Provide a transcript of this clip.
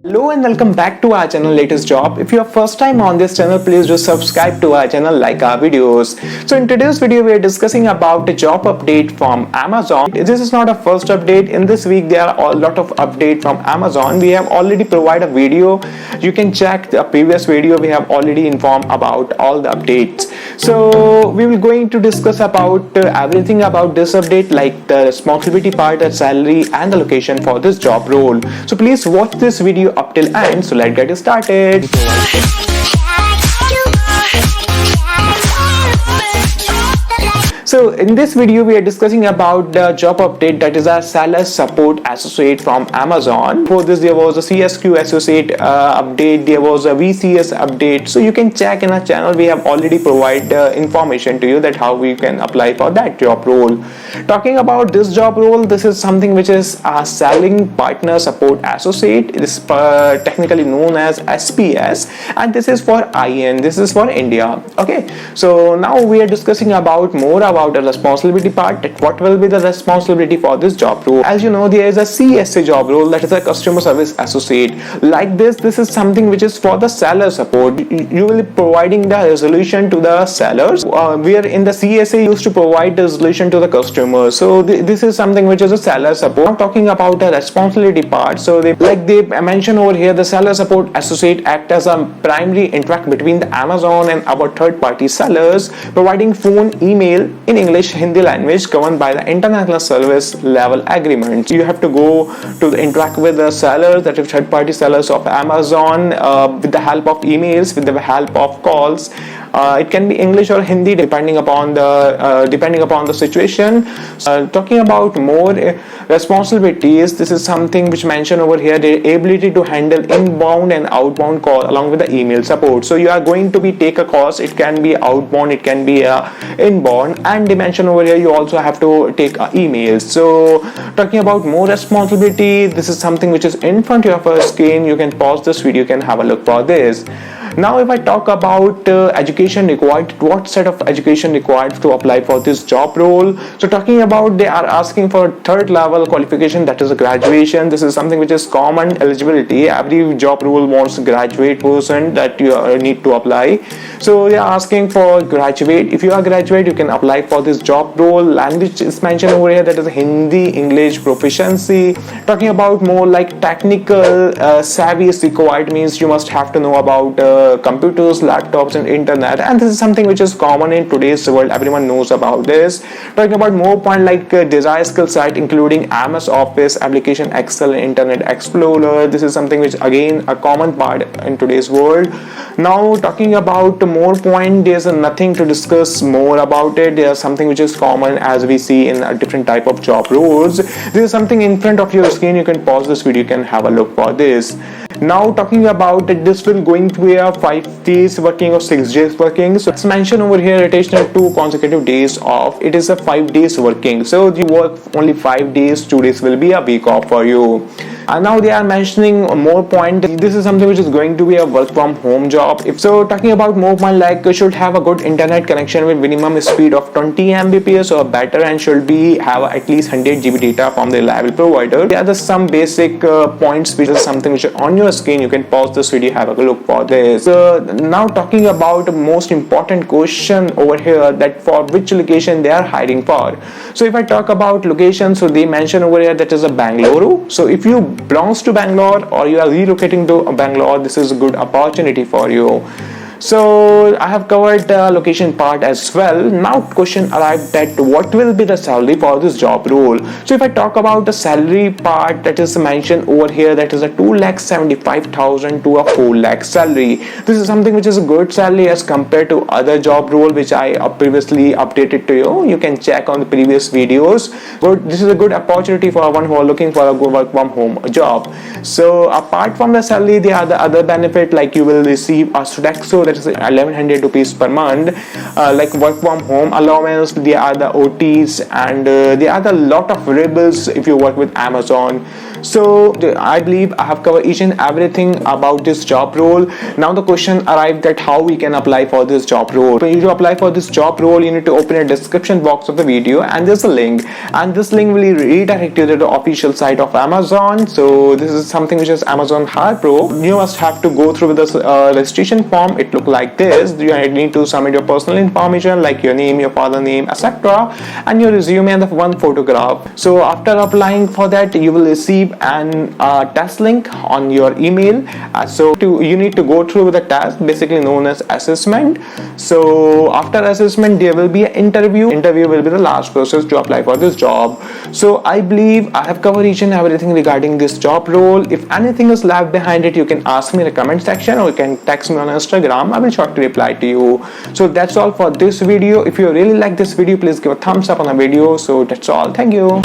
Hello and welcome back to our channel Latest Job. If you are first time on this channel, please do subscribe to our channel, like our videos. So in today's video, we are discussing about a job update from Amazon. This is not a first update. In this week, there are a lot of updates from Amazon. We have already provided a video. You can check the previous video. We have already informed about all the updates. So we will going to discuss about everything about this update, like the responsibility part, the salary and the location for this job role. So please watch this video up till end. So let's get started. So in this video we are discussing about the job update, that is our seller support associate from Amazon. For this there was a CSQ associate update, there was a VCS update. So you can check in our channel, we have already provided information to you that how we can apply for that job role. Talking about this job role, this is something which is a selling partner support associate. It is technically known as SPS, and this is for IN, this is for India. Okay, so now we are discussing about more about the responsibility part, that what will be the responsibility for this job role. As you know, there is a CSA job role, that is a customer service associate. Like this is something which is for the seller support. You will be providing the resolution to the sellers, where in the CSA used to provide the resolution to the customer. So this is something which is a seller support. Now talking about the responsibility part, so they mentioned over here, the seller support associate act as a primary interact between the Amazon and our third party sellers, providing phone, email in English, Hindi language governed by the international service level agreement. You have to go to interact with the sellers, that is third party sellers of Amazon, with the help of emails, with the help of calls. It can be English or Hindi depending upon the situation. Talking about more responsibilities, this is something which mentioned over here, the ability to handle inbound and outbound call along with the email support. So you are going to be take a course, it can be outbound, it can be inbound, and they mention over here you also have to take emails. So talking about more responsibility, this is something which is in front of your screen. You can pause this video, you can have a look for this. Now if I talk about education required, what set of education required to apply for this job role. So talking about, they are asking for third level qualification, that is a graduation. This is something which is common eligibility. Every job role wants a graduate person that you need to apply. So they are asking for graduate. If you are graduate, you can apply for this job role. Language is mentioned over here, that is Hindi, English proficiency. Talking about more like technical savvy is required, means you must have to know about computers, laptops and internet, and this is something which is common in today's world. Everyone knows about this. Talking about more point like desired skill set, including MS Office, application Excel, Internet Explorer. This is something which again a common part in today's world. Now talking about more point, there's nothing to discuss more about it. There's something which is common as we see in a different type of job roles. This is something in front of your screen. You can pause this video, you can have a look for this. Now talking about it, this will going to be a 5 days working or 6 days working. So it's mentioned over here, rotational 2 consecutive days off. It is a 5 days working. So you work only 5 days, 2 days will be a week off for you. And now they are mentioning more point. This is something which is going to be a work from home job. If so, talking about more point like should have a good internet connection with minimum speed of 20 Mbps or better, and should be have at least 100 GB data from the reliable provider. There are some basic points which is something which is on your screen. You can pause this video, have a look for this. So now talking about the most important question over here, that for which location they are hiring for. So if I talk about location, so they mention over here that is a Bangalore. So if you belongs to Bangalore or you are relocating to Bangalore, this is a good opportunity for you. So I have covered the location part as well. Now question arrived that what will be the salary for this job role. So if I talk about the salary part, that is mentioned over here, that is a 2,75,000 to a 4 lakh salary. This is something which is a good salary as compared to other job role which I previously updated to you. You can check on the previous videos. But this is a good opportunity for one who are looking for a good work from home job. So apart from the salary, there are the other benefit, like you will receive a Sodexo, that is 1,100 rupees per month, like work from home allowance. There are the OTs, and there are the lot of variables if you work with Amazon. So I believe I have covered each and everything about this job role. Now the question arrived that how we can apply for this job role. When you apply for this job role, you need to open a description box of the video and there's a link, and this link will redirect you to the official site of Amazon. So this is something which is Amazon Hire Pro. You must have to go through with this registration form. It look like this. You need to submit your personal information like your name, your father name, etc., and your resume and the one photograph. So after applying for that, you will receive an test link on your email. You need to go through with the test, basically known as assessment. So after assessment, there will be an interview. Interview will be the last process to apply for this job. So I believe I have covered each and everything regarding this job role. If anything is left behind it, you can ask me in the comment section, or you can text me on Instagram. I will shortly reply to you. So that's all for this video. If you really like this video, please give a thumbs up on the video. So that's all. Thank you.